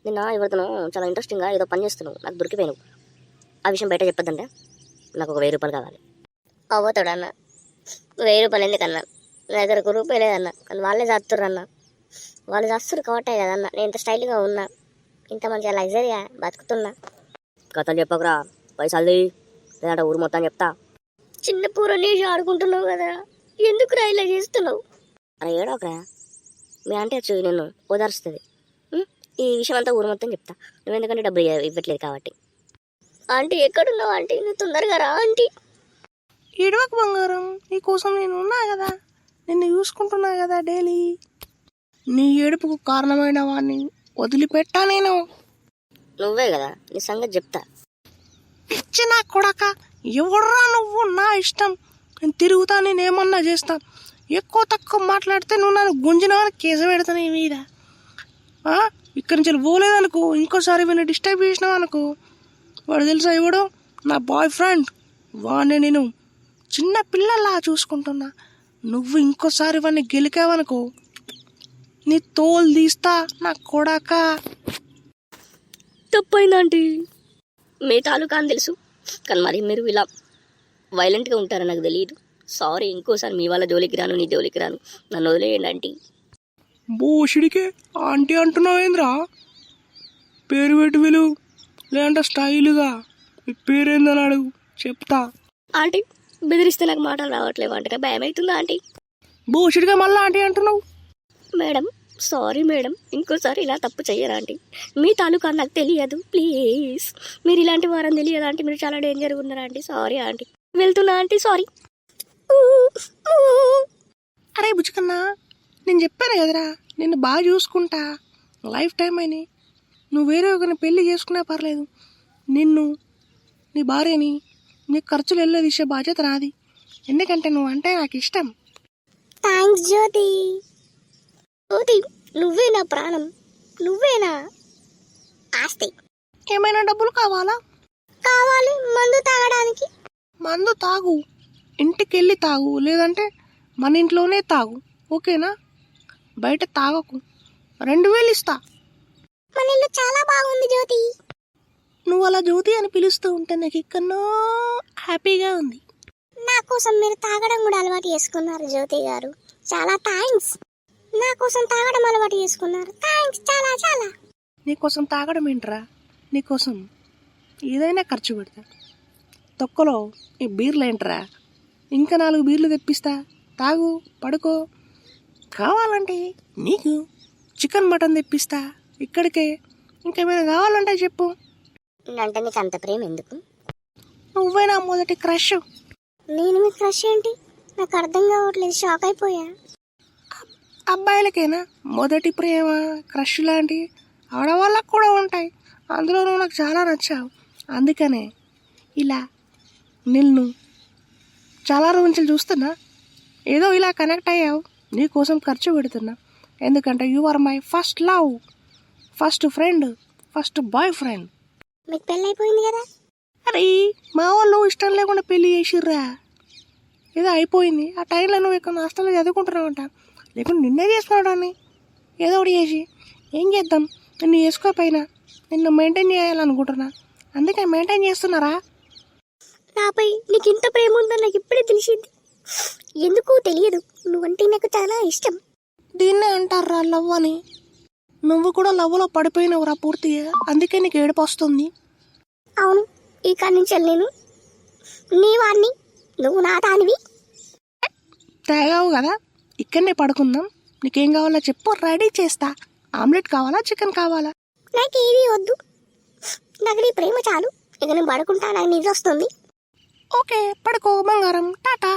నిన్న ఎవరితోనో చాలా ఇంట్రెస్టింగ్గా ఏదో పని చేస్తున్నావు, నాకు దొరికిపోయాను. ఆ విషయం బయట చెప్పొద్దంటే నాకు ఒక 1000 రూపాయలు కావాలి. అవ్వతాడు అన్న, 1000 రూపాయలు ఎందుకన్నా? నా దగ్గర ₹1 లేదన్న. కానీ వాళ్ళే చేస్తుర్రు అన్న. వాళ్ళు చేస్తుర్రు కాబట్టే కదన్న నేను ఇంత స్టైల్గా ఉన్నా, ఇంత మంచిగా లగ్జరీగా బతుకుతున్నా. కథలు చెప్పకురా, పైసలు లేదంటే ఊరు మొత్తం చెప్తా. చిన్న పూర నీసి ఆడుకుంటున్నావు కదా, ఎందుకురా ఇలా చేస్తున్నావు? అరే ఏడోకరా, మీ అంటే వచ్చి నిన్ను ఓదారుస్తుంది. ఈ విషయం అంతా ఊరు మొత్తం చెప్తా, నువ్వు ఎందుకంటే డబ్బులు ఇవ్వట్లేదు కాబట్టి. ఆంటీ ఎక్కడున్నావు ఆంటీ? నువ్వు తొందరగా రా ఆంటీ. ఏడవకు బంగారం, నీకోసం నేను ఉన్నా కదా, నిన్ను చూసుకుంటున్నా కదా డైలీ. నీ ఏడుపుకు కారణమైన వాడిని వదిలిపెట్టా నేను. నువ్వే కదా, నీ సంగతి చెప్తా. పిచ్చి నా కొడక, ఎవడ్రా నువ్వు? నా ఇష్టం, నేను తిరుగుతా, నేనేమన్నా చేస్తా. ఎక్కువ తక్కువ మాట్లాడితే నువ్వు నన్ను గుంజిన వాళ్ళకి కేసు పెడతా నీ మీద. ఇక్కడి నుంచి పోలేదనుకో, ఇంకోసారి వీళ్ళని డిస్టర్బ్ చేసినావు అనుకో, వాడు తెలుసా ఇవ్వడు నా బాయ్ ఫ్రెండ్. వాడిని నేను చిన్న పిల్లలా చూసుకుంటున్నా. నువ్వు ఇంకోసారి వాడిని గెలికావనుకో, నీ తోలు తీస్తా నా కొడక. తప్పైందంటీ, మీ తాలూకా అని తెలుసు, కానీ మరి మీరు ఇలా వైలెంట్గా ఉంటారని నాకు తెలియదు. సారీ, ఇంకోసారి మీ వాళ్ళ జోలికి రాను, నీ జోలికి రాను, నన్ను వదిలేయండి ఆంటీ. బోషిడికే ఆంటీ అంటున్నావేంద్రా? పేరు పెట్టి విలువ, లేదంటే స్టైలుగా మీ పేరేందని అడుగు, చెప్తా. ఆంటీ బెదిరిస్తే నాకు మాటలు రావట్లేవు అంటే భయం అవుతుందా ఆంటీ? బోషిడిగా మళ్ళీ ఆంటీ అంటున్నావు. మేడం సారీ మేడం, ఇంకోసారి ఇలా తప్పు చెయ్యరా ఆంటీ. మీ తాలూకా నాకు తెలియదు, ప్లీజ్. మీరు ఇలాంటి వారని తెలియదు ఆంటీ, మీరు చాలా డేంజర్గా ఉన్నారా ఆంటీ. సారీ ఆంటీ, వెళ్తున్నా ఆంటీ, సారీ. అరే బుచ్చుకన్నా, నేను చెప్పాను కదరా, నిన్ను బాగా చూసుకుంటా లైఫ్ టైం అని. నువ్వు వేరే ఒకరిని పెళ్లి చేసుకున్నా పర్లేదు, నిన్ను నీ భార్యని నీకు ఖర్చులు వెళ్ళే తీసే బాధ్యత నాది. ఎందుకంటే నువ్వు అంటే నాకు ఇష్టం. థ్యాంక్స్ జ్యోతి. జ్యోతి, నువ్వే నా ప్రాణం, నువ్వే నా ఆస్తి. ఏమైనా డబ్బులు కావాలా? కావాలి, మందు తాగడానికి. మందు తాగు, ఇంటికి వెళ్ళి తాగు, లేదంటే మన ఇంట్లోనే తాగు, ఓకేనా? బయట తాగకు. 2000 ఇస్తా. మన ఇల్లు చాలా బాగుంది జ్యోతి. నువ్వు అలా జ్యోతి అని పిలుస్తూ ఉంటే నాకు ఎక్కడో హ్యాపీగా ఉంది. నా కోసం మీరు తాగడం కూడా అలవాటు చేసుకున్నారు జ్యోతి గారు, చాలా థ్యాంక్స్. నా కోసం తాగడం అలవాటు చేసుకున్నారు, థ్యాంక్స్ చాలా చాలా. నీకోసం తాగడం ఏంట్రా? నీకోసం ఏదైనా ఖర్చు పెడతా. తొక్కలో ఈ బీర్లు ఏంట్రా? ఇంకా 4 బీర్లు తెప్పిస్తా, తాగు, పడుకో. కావాలంటే నీకు చికెన్ మటన్ తెప్పిస్తా ఇక్కడికే. ఇంకేమైనా కావాలంటే చెప్పు. అంటే నీకు అంత ప్రేమ ఎందుకు? నువ్వే నా మొదటి క్రష్. నేను మీ క్రష్ ఏంటి? నాకు అర్థం కావట్లేదు, షాక్ అయిపోయా. అబ్బాయిలకేనా మొదటి ప్రేమ, క్రష్ లాంటి? ఆడవాళ్ళకు కూడా ఉంటాయి. అందులో నువ్వు నాకు చాలా నచ్చావు, అందుకనే ఇలా నిన్ను చాలా రోజులు చూస్తున్నా. ఏదో ఇలా కనెక్ట్ అయ్యావు, నీకోసం ఖర్చు పెడుతున్నా. ఎందుకంటే you are my first love, first friend, first boyfriend. మీకు పెళ్ళి అయిపోయింది కదా? అరే మా వాళ్ళు ఇష్టం లేకుండా పెళ్లి చేసిర్రా, ఏదో అయిపోయింది. ఆ టైంలో నువ్వు ఇక్కడ హాస్టల్లో చదువుకుంటున్నావంట, లేకుంటే నిన్నే చేసుకున్నాడాన్ని ఏదో ఒకటి చేసి. ఏం చేద్దాం, నిన్ను చేసుకోకపోయినా నిన్ను మెయింటైన్ చేయాలనుకుంటున్నా, అందుకే మెయింటైన్ చేస్తున్నారా. నాపై నీకు ఇంత ప్రేమ ఉందని నాకు ఇప్పుడే తెలిసింది. ఎందుకో తెలియదు, నువ్వంటే నాకు చాలా ఇష్టం. దీన్నే అంటారా లవ్ అని. నువ్వు కూడా లవ్లో పడిపోయినవురా పూర్తిగా, అందుకే నీకు ఏడుపు వస్తుంది. అవును, ఇక నుంచి నేను నీ వాడిని, నువ్వు నా దానివి. తేగావు కదా, ఇక్కడనే పడుకుందాం. నీకేం కావాలో చెప్పు, రెడీ చేస్తా. ఆమ్లెట్ కావాలా, చికెన్ కావాలా? నాకు ఏది వద్దు, నాకు నీ ప్రేమ చాలు. ఇక నేను పడుకుంటా, నాకు నిద్ర వస్తుంది. ఓకే పడుకో బంగారం, టాటా.